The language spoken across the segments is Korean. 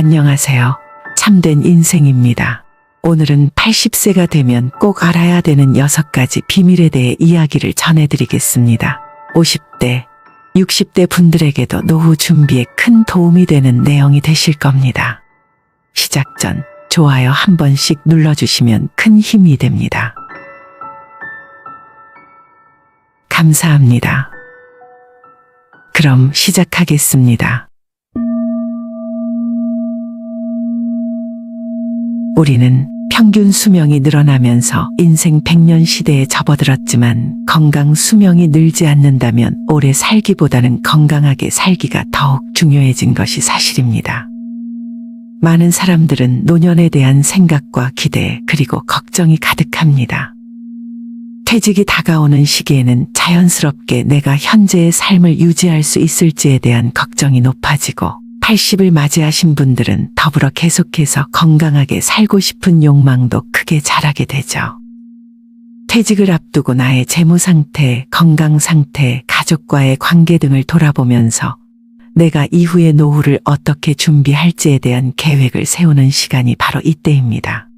안녕하세요. 참된 인생입니다. 오늘은 80세가 되면 꼭 알아야 되는 6가지 비밀에 대해 이야기를 전해드리겠습니다. 50대, 60대 분들에게도 노후 준비에 큰 도움이 되는 내용이 되실 겁니다. 시작 전 좋아요 한 번씩 눌러주시면 큰 힘이 됩니다. 감사합니다. 그럼 시작하겠습니다. 우리는 평균 수명이 늘어나면서 인생 100년 시대에 접어들었지만 건강 수명이 늘지 않는다면 오래 살기보다는 건강하게 살기가 더욱 중요해진 것이 사실입니다. 많은 사람들은 노년에 대한 생각과 기대 그리고 걱정이 가득합니다. 퇴직이 다가오는 시기에는 자연스럽게 내가 현재의 삶을 유지할 수 있을지에 대한 걱정이 높아지고 80을 맞이하신 분들은 더불어 계속해서 건강하게 살고 싶은 욕망도 크게 자라게 되죠. 퇴직을 앞두고 나의 재무 상태, 건강 상태, 가족과의 관계 등을 돌아보면서 내가 이후의 노후를 어떻게 준비할지에 대한 계획을 세우는 시간이 바로 이때입니다.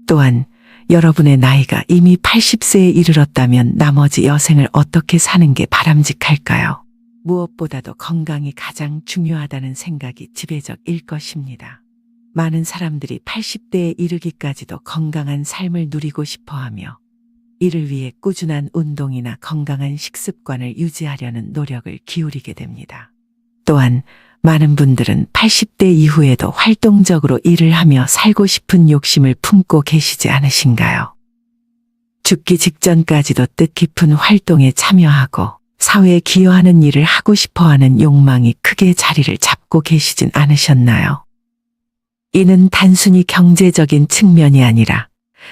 또한 여러분의 나이가 이미 80세에 이르렀다면 나머지 여생을 어떻게 사는 게 바람직할까요? 무엇보다도 건강이 가장 중요하다는 생각이 지배적일 것입니다. 많은 사람들이 80대에 이르기까지도 건강한 삶을 누리고 싶어하며 이를 위해 꾸준한 운동이나 건강한 식습관을 유지하려는 노력을 기울이게 됩니다. 또한 많은 분들은 80대 이후에도 활동적으로 일을 하며 살고 싶은 욕심을 품고 계시지 않으신가요? 죽기 직전까지도 뜻깊은 활동에 참여하고 사회에 기여하는 일을 하고 싶어하는 욕망이 크게 자리를 잡고 계시진 않으셨나요? 이는 단순히 경제적인 측면이 아니라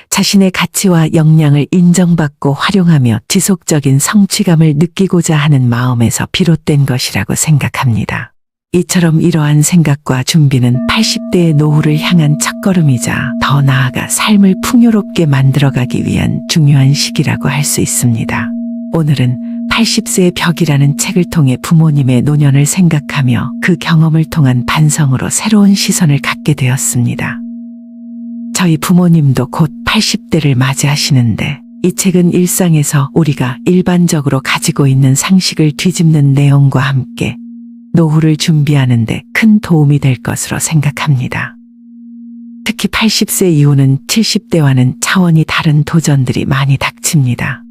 자신의 가치와 역량을 인정받고 활용하며 지속적인 성취감을 느끼고자 하는 마음에서 비롯된 것이라고 생각합니다. 이처럼 이러한 생각과 준비는 80대의 노후를 향한 첫걸음이자 더 나아가 삶을 풍요롭게 만들어가기 위한 중요한 시기라고 할 수 있습니다. 오늘은 80세의 벽이라는 책을 통해 부모님의 노년을 생각하며 그 경험을 통한 반성으로 새로운 시선을 갖게 되었습니다. 저희 부모님도 곧 80대를 맞이하시는데 이 책은 일상에서 우리가 일반적으로 가지고 있는 상식을 뒤집는 내용과 함께 노후를 준비하는 데 큰 도움이 될 것으로 생각합니다. 특히 80세 이후는 70대와는 차원이 다른 도전들이 많이 닥칩니다.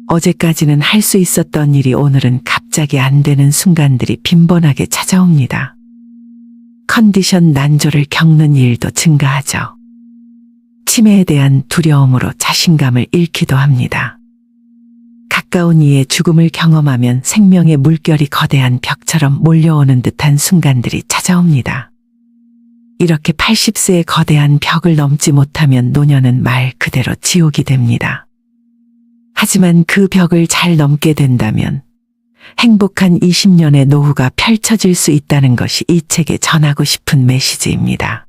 어제까지는 할 수 있었던 일이 오늘은 갑자기 안 되는 순간들이 빈번하게 찾아옵니다. 컨디션 난조를 겪는 일도 증가하죠. 치매에 대한 두려움으로 자신감을 잃기도 합니다. 가까운 이의 죽음을 경험하면 생명의 물결이 거대한 벽처럼 몰려오는 듯한 순간들이 찾아옵니다. 이렇게 80세의 거대한 벽을 넘지 못하면 노년은 말 그대로 지옥이 됩니다. 하지만 그 벽을 잘 넘게 된다면 행복한 20년의 노후가 펼쳐질 수 있다는 것이 이 책에 전하고 싶은 메시지입니다.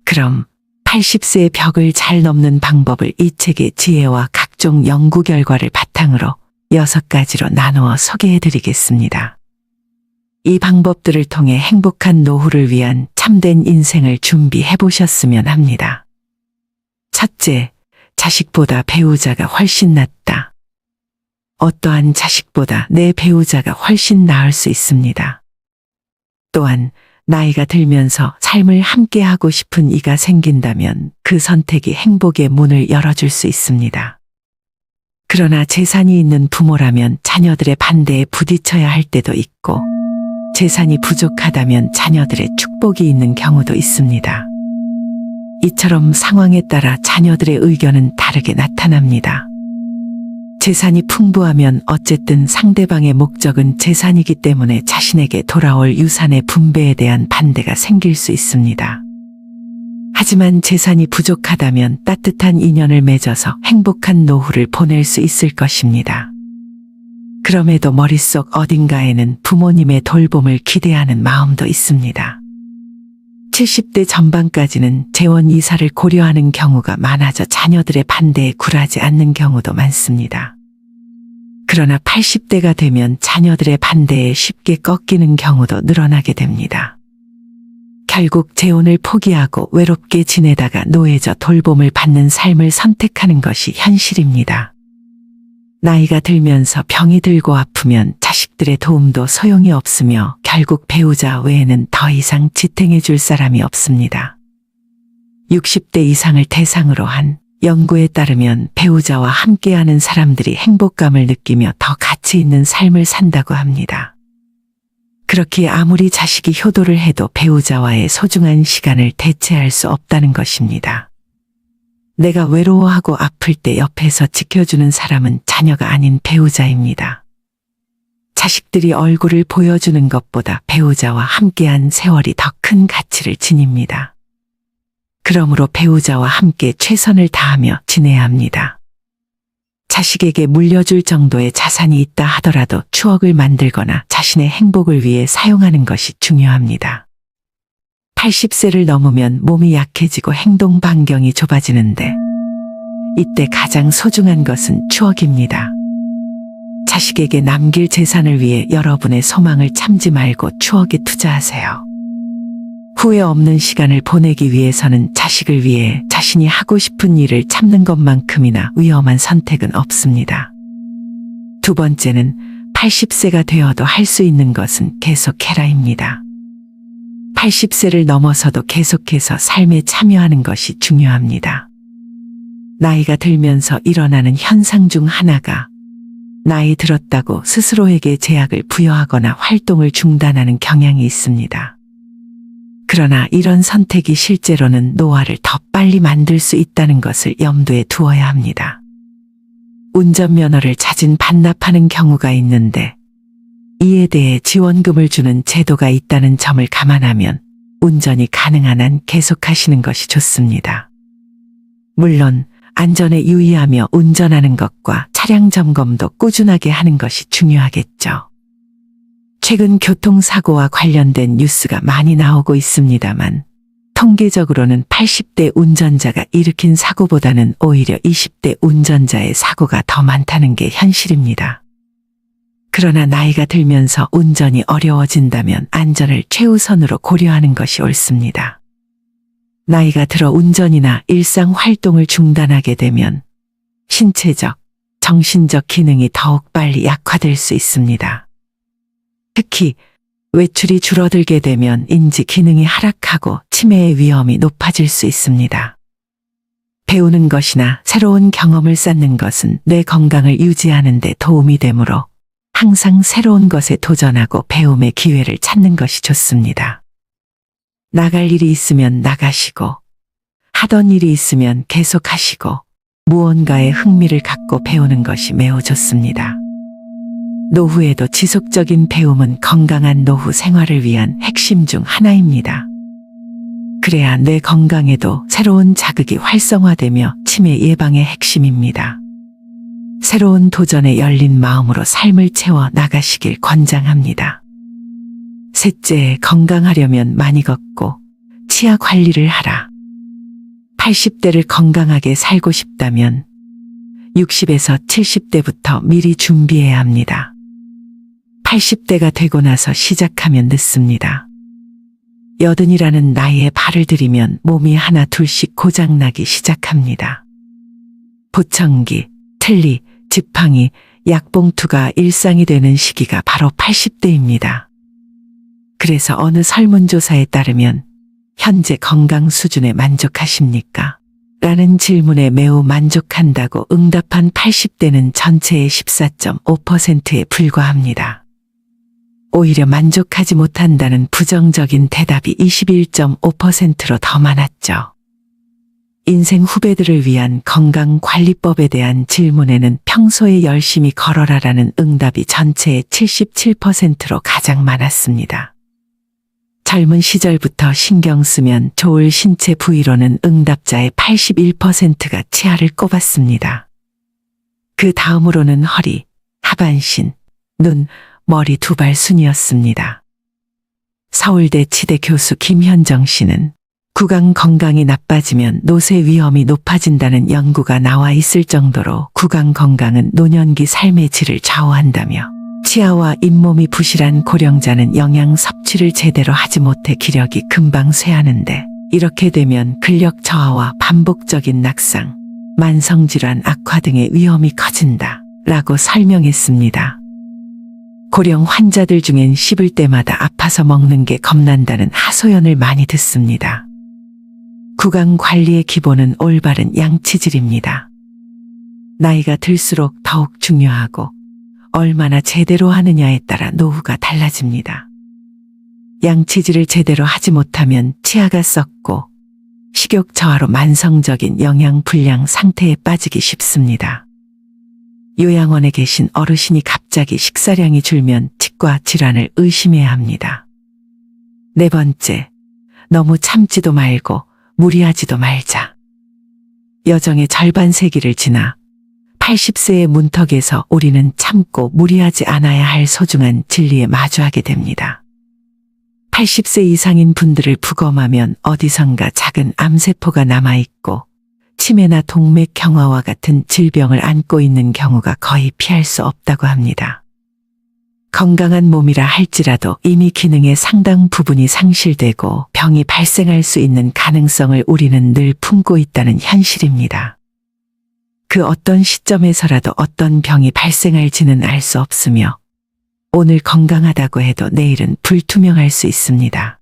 그럼 80세의 벽을 잘 넘는 방법을 이 책의 지혜와 각종 연구 결과를 바탕으로 6가지로 나누어 소개해드리겠습니다. 이 방법들을 통해 행복한 노후를 위한 참된 인생을 준비해보셨으면 합니다. 첫째, 자식보다 배우자가 훨씬 낫다. 어떠한 자식보다 내 배우자가 훨씬 나을 수 있습니다. 또한 나이가 들면서 삶을 함께하고 싶은 이가 생긴다면 그 선택이 행복의 문을 열어줄 수 있습니다. 그러나 재산이 있는 부모라면 자녀들의 반대에 부딪혀야 할 때도 있고 재산이 부족하다면 자녀들의 축복이 있는 경우도 있습니다. 이처럼 상황에 따라 자녀들의 의견은 다르게 나타납니다. 재산이 풍부하면 어쨌든 상대방의 목적은 재산이기 때문에 자신에게 돌아올 유산의 분배에 대한 반대가 생길 수 있습니다. 하지만 재산이 부족하다면 따뜻한 인연을 맺어서 행복한 노후를 보낼 수 있을 것입니다. 그럼에도 머릿속 어딘가에는 부모님의 돌봄을 기대하는 마음도 있습니다. 70대 전반까지는 재원 이사를 고려하는 경우가 많아져 자녀들의 반대에 굴하지 않는 경우도 많습니다. 그러나 80대가 되면 자녀들의 반대에 쉽게 꺾이는 경우도 늘어나게 됩니다. 결국 재혼을 포기하고 외롭게 지내다가 노예져 돌봄을 받는 삶을 선택하는 것이 현실입니다. 나이가 들면서 병이 들고 아프면 자식들의 도움도 소용이 없으며 결국 배우자 외에는 더 이상 지탱해 줄 사람이 없습니다. 60대 이상을 대상으로 한 연구에 따르면 배우자와 함께하는 사람들이 행복감을 느끼며 더 가치 있는 삶을 산다고 합니다. 그렇기에 아무리 자식이 효도를 해도 배우자와의 소중한 시간을 대체할 수 없다는 것입니다. 내가 외로워하고 아플 때 옆에서 지켜주는 사람은 자녀가 아닌 배우자입니다. 자식들이 얼굴을 보여주는 것보다 배우자와 함께한 세월이 더 큰 가치를 지닙니다. 그러므로 배우자와 함께 최선을 다하며 지내야 합니다. 자식에게 물려줄 정도의 자산이 있다 하더라도 추억을 만들거나 자신의 행복을 위해 사용하는 것이 중요합니다. 80세를 넘으면 몸이 약해지고 행동 반경이 좁아지는데 이때 가장 소중한 것은 추억입니다. 자식에게 남길 재산을 위해 여러분의 소망을 참지 말고 추억에 투자하세요. 후회 없는 시간을 보내기 위해서는 자식을 위해 자신이 하고 싶은 일을 참는 것만큼이나 위험한 선택은 없습니다. 두 번째는 80세가 되어도 할 수 있는 것은 계속해라입니다. 80세를 넘어서도 계속해서 삶에 참여하는 것이 중요합니다. 나이가 들면서 일어나는 현상 중 하나가 나이 들었다고 스스로에게 제약을 부여하거나 활동을 중단하는 경향이 있습니다. 그러나 이런 선택이 실제로는 노화를 더 빨리 만들 수 있다는 것을 염두에 두어야 합니다. 운전면허를 자진 반납하는 경우가 있는데 이에 대해 지원금을 주는 제도가 있다는 점을 감안하면 운전이 가능한 한 계속하시는 것이 좋습니다. 물론 안전에 유의하며 운전하는 것과 차량 점검도 꾸준하게 하는 것이 중요하겠죠. 최근 교통사고와 관련된 뉴스가 많이 나오고 있습니다만 통계적으로는 80대 운전자가 일으킨 사고보다는 오히려 20대 운전자의 사고가 더 많다는 게 현실입니다. 그러나 나이가 들면서 운전이 어려워진다면 안전을 최우선으로 고려하는 것이 옳습니다. 나이가 들어 운전이나 일상 활동을 중단하게 되면 신체적, 정신적 기능이 더욱 빨리 약화될 수 있습니다. 특히 외출이 줄어들게 되면 인지 기능이 하락하고 치매의 위험이 높아질 수 있습니다. 배우는 것이나 새로운 경험을 쌓는 것은 뇌 건강을 유지하는 데 도움이 되므로 항상 새로운 것에 도전하고 배움의 기회를 찾는 것이 좋습니다. 나갈 일이 있으면 나가시고 하던 일이 있으면 계속하시고 무언가에 흥미를 갖고 배우는 것이 매우 좋습니다. 노후에도 지속적인 배움은 건강한 노후 생활을 위한 핵심 중 하나입니다. 그래야 뇌 건강에도 새로운 자극이 활성화되며 치매 예방의 핵심입니다. 새로운 도전에 열린 마음으로 삶을 채워 나가시길 권장합니다. 셋째, 건강하려면 많이 걷고 치아 관리를 하라. 80대를 건강하게 살고 싶다면 60에서 70대부터 미리 준비해야 합니다. 80대가 되고 나서 시작하면 늦습니다. 80이라는 나이에 발을 들이면 몸이 하나 둘씩 고장나기 시작합니다. 보청기, 틀니, 지팡이, 약봉투가 일상이 되는 시기가 바로 80대입니다. 그래서 어느 설문조사에 따르면 현재 건강 수준에 만족하십니까? 라는 질문에 매우 만족한다고 응답한 80대는 전체의 14.5%에 불과합니다. 오히려 만족하지 못한다는 부정적인 대답이 21.5%로 더 많았죠. 인생 후배들을 위한 건강관리법에 대한 질문에는 평소에 열심히 걸어라라는 응답이 전체의 77%로 가장 많았습니다. 젊은 시절부터 신경 쓰면 좋을 신체 부위로는 응답자의 81%가 치아를 꼽았습니다. 그 다음으로는 허리, 하반신, 눈, 머리 두 발 순이었습니다. 서울대 치대 교수 김현정 씨는 구강 건강이 나빠지면 노쇠 위험이 높아진다는 연구가 나와 있을 정도로 구강 건강은 노년기 삶의 질을 좌우한다며 치아와 잇몸이 부실한 고령자는 영양 섭취를 제대로 하지 못해 기력이 금방 쇠하는데 이렇게 되면 근력 저하와 반복적인 낙상, 만성질환 악화 등의 위험이 커진다 라고 설명했습니다. 고령 환자들 중엔 씹을 때마다 아파서 먹는 게 겁난다는 하소연을 많이 듣습니다. 구강 관리의 기본은 올바른 양치질입니다. 나이가 들수록 더욱 중요하고 얼마나 제대로 하느냐에 따라 노후가 달라집니다. 양치질을 제대로 하지 못하면 치아가 썩고 식욕 저하로 만성적인 영양 불량 상태에 빠지기 쉽습니다. 요양원에 계신 어르신이 갑자기 식사량이 줄면 치과 질환을 의심해야 합니다. 네 번째, 너무 참지도 말고 무리하지도 말자. 여정의 절반 세기를 지나 80세의 문턱에서 우리는 참고 무리하지 않아야 할 소중한 진리에 마주하게 됩니다. 80세 이상인 분들을 부검하면 어디선가 작은 암세포가 남아있고 치매나 동맥경화와 같은 질병을 안고 있는 경우가 거의 피할 수 없다고 합니다. 건강한 몸이라 할지라도 이미 기능의 상당 부분이 상실되고 병이 발생할 수 있는 가능성을 우리는 늘 품고 있다는 현실입니다. 그 어떤 시점에서라도 어떤 병이 발생할지는 알 수 없으며 오늘 건강하다고 해도 내일은 불투명할 수 있습니다.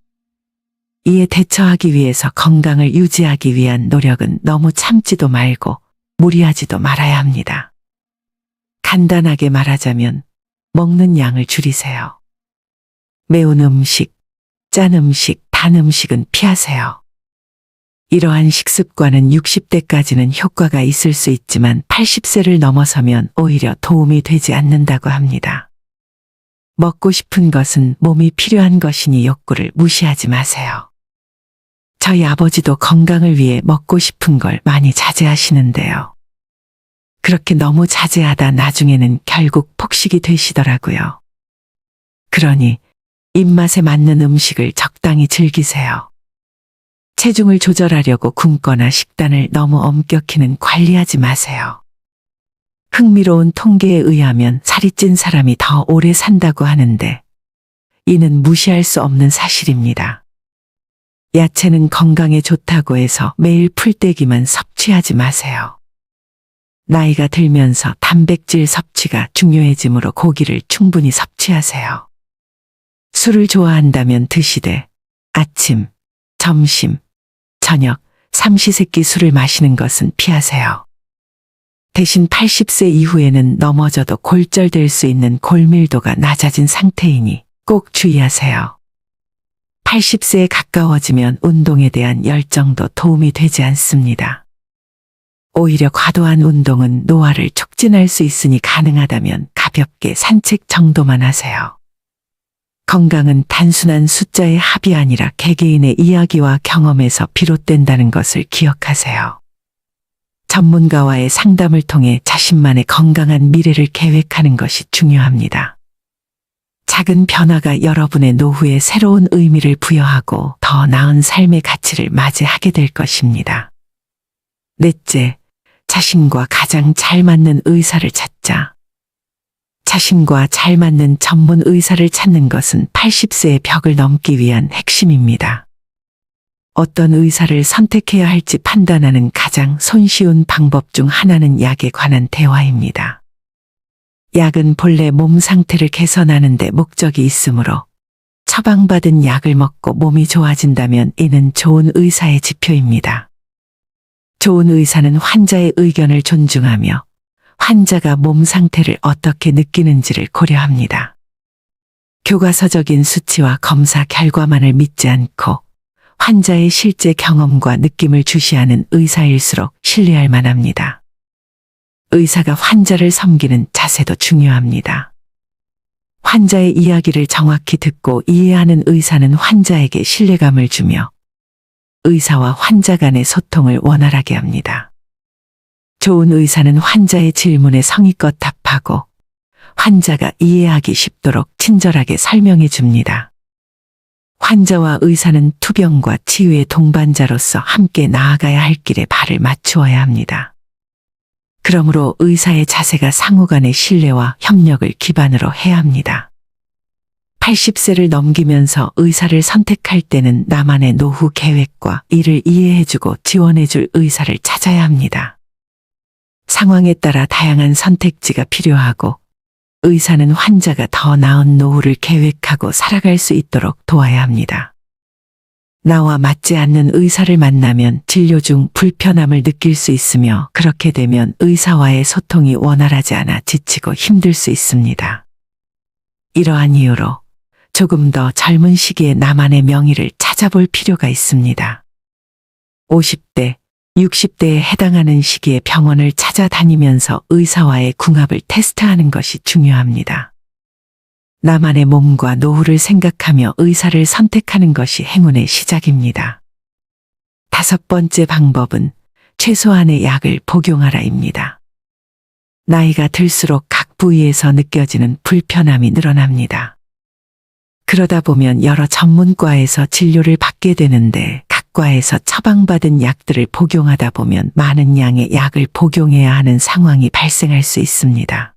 이에 대처하기 위해서 건강을 유지하기 위한 노력은 너무 참지도 말고 무리하지도 말아야 합니다. 간단하게 말하자면 먹는 양을 줄이세요. 매운 음식, 짠 음식, 단 음식은 피하세요. 이러한 식습관은 60대까지는 효과가 있을 수 있지만 80세를 넘어서면 오히려 도움이 되지 않는다고 합니다. 먹고 싶은 것은 몸이 필요한 것이니 욕구를 무시하지 마세요. 저희 아버지도 건강을 위해 먹고 싶은 걸 많이 자제하시는데요. 그렇게 너무 자제하다 나중에는 결국 폭식이 되시더라고요. 그러니 입맛에 맞는 음식을 적당히 즐기세요. 체중을 조절하려고 굶거나 식단을 너무 엄격히는 관리하지 마세요. 흥미로운 통계에 의하면 살이 찐 사람이 더 오래 산다고 하는데 이는 무시할 수 없는 사실입니다. 야채는 건강에 좋다고 해서 매일 풀떼기만 섭취하지 마세요. 나이가 들면서 단백질 섭취가 중요해지므로 고기를 충분히 섭취하세요. 술을 좋아한다면 드시되 아침, 점심, 저녁, 삼시세끼 술을 마시는 것은 피하세요. 대신 80세 이후에는 넘어져도 골절될 수 있는 골밀도가 낮아진 상태이니 꼭 주의하세요. 80세에 가까워지면 운동에 대한 열정도 도움이 되지 않습니다. 오히려 과도한 운동은 노화를 촉진할 수 있으니 가능하다면 가볍게 산책 정도만 하세요. 건강은 단순한 숫자의 합이 아니라 개개인의 이야기와 경험에서 비롯된다는 것을 기억하세요. 전문가와의 상담을 통해 자신만의 건강한 미래를 계획하는 것이 중요합니다. 작은 변화가 여러분의 노후에 새로운 의미를 부여하고 더 나은 삶의 가치를 맞이하게 될 것입니다. 넷째, 자신과 가장 잘 맞는 의사를 찾자. 자신과 잘 맞는 전문 의사를 찾는 것은 80세의 벽을 넘기 위한 핵심입니다. 어떤 의사를 선택해야 할지 판단하는 가장 손쉬운 방법 중 하나는 약에 관한 대화입니다. 약은 본래 몸 상태를 개선하는 데 목적이 있으므로 처방받은 약을 먹고 몸이 좋아진다면 이는 좋은 의사의 지표입니다. 좋은 의사는 환자의 의견을 존중하며 환자가 몸 상태를 어떻게 느끼는지를 고려합니다. 교과서적인 수치와 검사 결과만을 믿지 않고 환자의 실제 경험과 느낌을 주시하는 의사일수록 신뢰할 만합니다. 의사가 환자를 섬기는 자세도 중요합니다. 환자의 이야기를 정확히 듣고 이해하는 의사는 환자에게 신뢰감을 주며 의사와 환자 간의 소통을 원활하게 합니다. 좋은 의사는 환자의 질문에 성의껏 답하고 환자가 이해하기 쉽도록 친절하게 설명해 줍니다. 환자와 의사는 투병과 치유의 동반자로서 함께 나아가야 할 길에 발을 맞추어야 합니다. 그러므로 의사의 자세가 상호 간의 신뢰와 협력을 기반으로 해야 합니다. 80세를 넘기면서 의사를 선택할 때는 나만의 노후 계획과 이를 이해해주고 지원해줄 의사를 찾아야 합니다. 상황에 따라 다양한 선택지가 필요하고 의사는 환자가 더 나은 노후를 계획하고 살아갈 수 있도록 도와야 합니다. 나와 맞지 않는 의사를 만나면 진료 중 불편함을 느낄 수 있으며 그렇게 되면 의사와의 소통이 원활하지 않아 지치고 힘들 수 있습니다. 이러한 이유로 조금 더 젊은 시기에 나만의 명의를 찾아볼 필요가 있습니다. 50대, 60대에 해당하는 시기에 병원을 찾아다니면서 의사와의 궁합을 테스트하는 것이 중요합니다. 나만의 몸과 노후를 생각하며 의사를 선택하는 것이 행운의 시작입니다. 5번째 방법은 최소한의 약을 복용하라입니다. 나이가 들수록 각 부위에서 느껴지는 불편함이 늘어납니다. 그러다 보면 여러 전문과에서 진료를 받게 되는데 각 과에서 처방받은 약들을 복용하다 보면 많은 양의 약을 복용해야 하는 상황이 발생할 수 있습니다.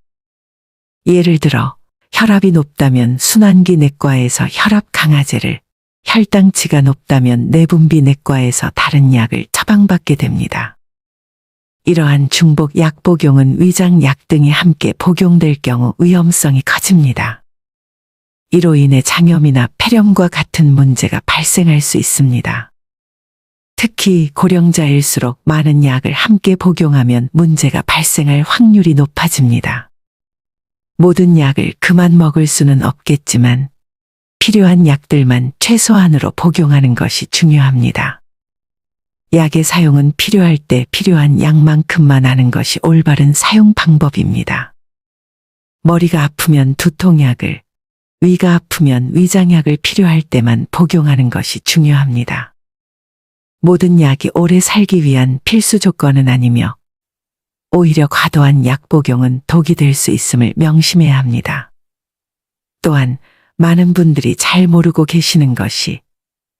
예를 들어 혈압이 높다면 순환기 내과에서 혈압 강화제를, 혈당치가 높다면 내분비 내과에서 다른 약을 처방받게 됩니다. 이러한 중복 약 복용은 위장약 등이 함께 복용될 경우 위험성이 커집니다. 이로 인해 장염이나 폐렴과 같은 문제가 발생할 수 있습니다. 특히 고령자일수록 많은 약을 함께 복용하면 문제가 발생할 확률이 높아집니다. 모든 약을 그만 먹을 수는 없겠지만 필요한 약들만 최소한으로 복용하는 것이 중요합니다. 약의 사용은 필요할 때 필요한 약만큼만 하는 것이 올바른 사용 방법입니다. 머리가 아프면 두통약을, 위가 아프면 위장약을 필요할 때만 복용하는 것이 중요합니다. 모든 약이 오래 살기 위한 필수 조건은 아니며 오히려 과도한 약 복용은 독이 될 수 있음을 명심해야 합니다. 또한 많은 분들이 잘 모르고 계시는 것이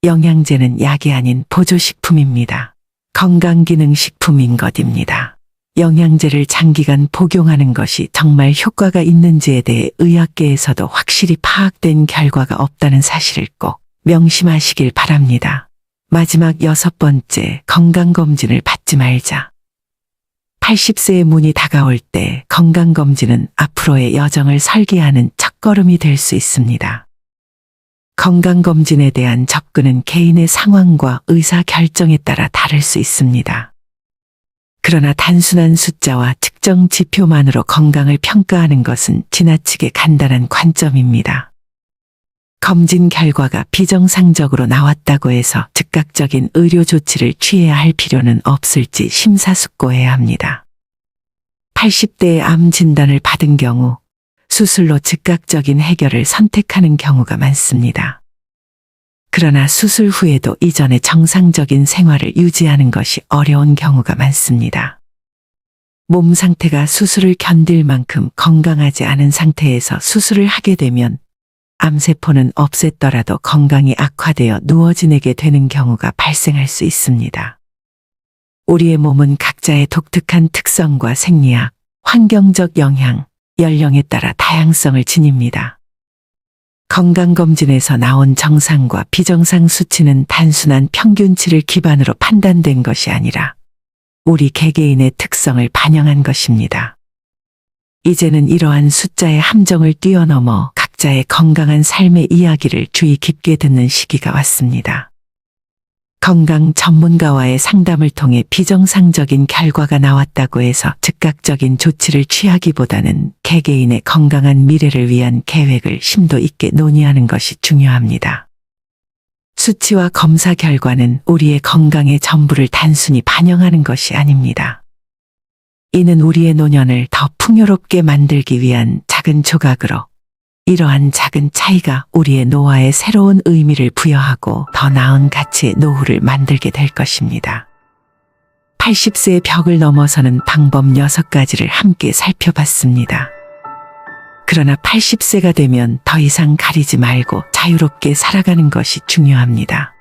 영양제는 약이 아닌 보조식품입니다. 건강기능식품인 것입니다. 영양제를 장기간 복용하는 것이 정말 효과가 있는지에 대해 의학계에서도 확실히 파악된 결과가 없다는 사실을 꼭 명심하시길 바랍니다. 마지막 6번째, 건강검진을 받지 말자. 80세의 문이 다가올 때 건강검진은 앞으로의 여정을 설계하는 첫걸음이 될 수 있습니다. 건강검진에 대한 접근은 개인의 상황과 의사 결정에 따라 다를 수 있습니다. 그러나 단순한 숫자와 측정 지표만으로 건강을 평가하는 것은 지나치게 간단한 관점입니다. 검진 결과가 비정상적으로 나왔다고 해서 즉각적인 의료 조치를 취해야 할 필요는 없을지 심사숙고해야 합니다. 80대의 암 진단을 받은 경우 수술로 즉각적인 해결을 선택하는 경우가 많습니다. 그러나 수술 후에도 이전의 정상적인 생활을 유지하는 것이 어려운 경우가 많습니다. 몸 상태가 수술을 견딜 만큼 건강하지 않은 상태에서 수술을 하게 되면 암세포는 없앴더라도 건강이 악화되어 누워 지내게 되는 경우가 발생할 수 있습니다. 우리의 몸은 각자의 독특한 특성과 생리학, 환경적 영향, 연령에 따라 다양성을 지닙니다. 건강검진에서 나온 정상과 비정상 수치는 단순한 평균치를 기반으로 판단된 것이 아니라 우리 개개인의 특성을 반영한 것입니다. 이제는 이러한 숫자의 함정을 뛰어넘어 각자의 건강한 삶의 이야기를 주의 깊게 듣는 시기가 왔습니다. 건강 전문가와의 상담을 통해 비정상적인 결과가 나왔다고 해서 즉각적인 조치를 취하기보다는 개개인의 건강한 미래를 위한 계획을 심도 있게 논의하는 것이 중요합니다. 수치와 검사 결과는 우리의 건강의 전부를 단순히 반영하는 것이 아닙니다. 이는 우리의 노년을 더 풍요롭게 만들기 위한 작은 조각으로 이러한 작은 차이가 우리의 노화에 새로운 의미를 부여하고 더 나은 가치의 노후를 만들게 될 것입니다. 80세의 벽을 넘어서는 방법 6가지를 함께 살펴봤습니다. 그러나 80세가 되면 더 이상 가리지 말고 자유롭게 살아가는 것이 중요합니다.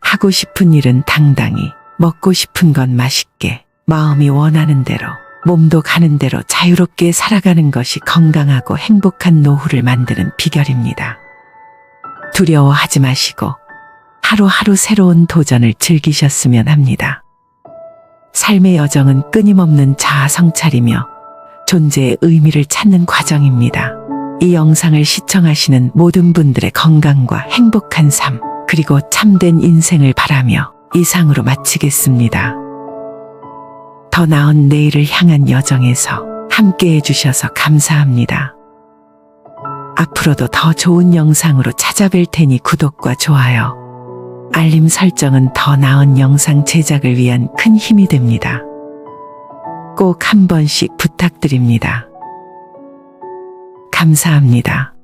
하고 싶은 일은 당당히, 먹고 싶은 건 맛있게, 마음이 원하는 대로, 몸도 가는 대로 자유롭게 살아가는 것이 건강하고 행복한 노후를 만드는 비결입니다. 두려워하지 마시고 하루하루 새로운 도전을 즐기셨으면 합니다. 삶의 여정은 끊임없는 자아 성찰이며 존재의 의미를 찾는 과정입니다. 이 영상을 시청하시는 모든 분들의 건강과 행복한 삶, 그리고 참된 인생을 바라며 이상으로 마치겠습니다. 더 나은 내일을 향한 여정에서 함께 해주셔서 감사합니다. 앞으로도 더 좋은 영상으로 찾아뵐 테니 구독과 좋아요, 알림 설정은 더 나은 영상 제작을 위한 큰 힘이 됩니다. 꼭 한 번씩 부탁드립니다. 감사합니다.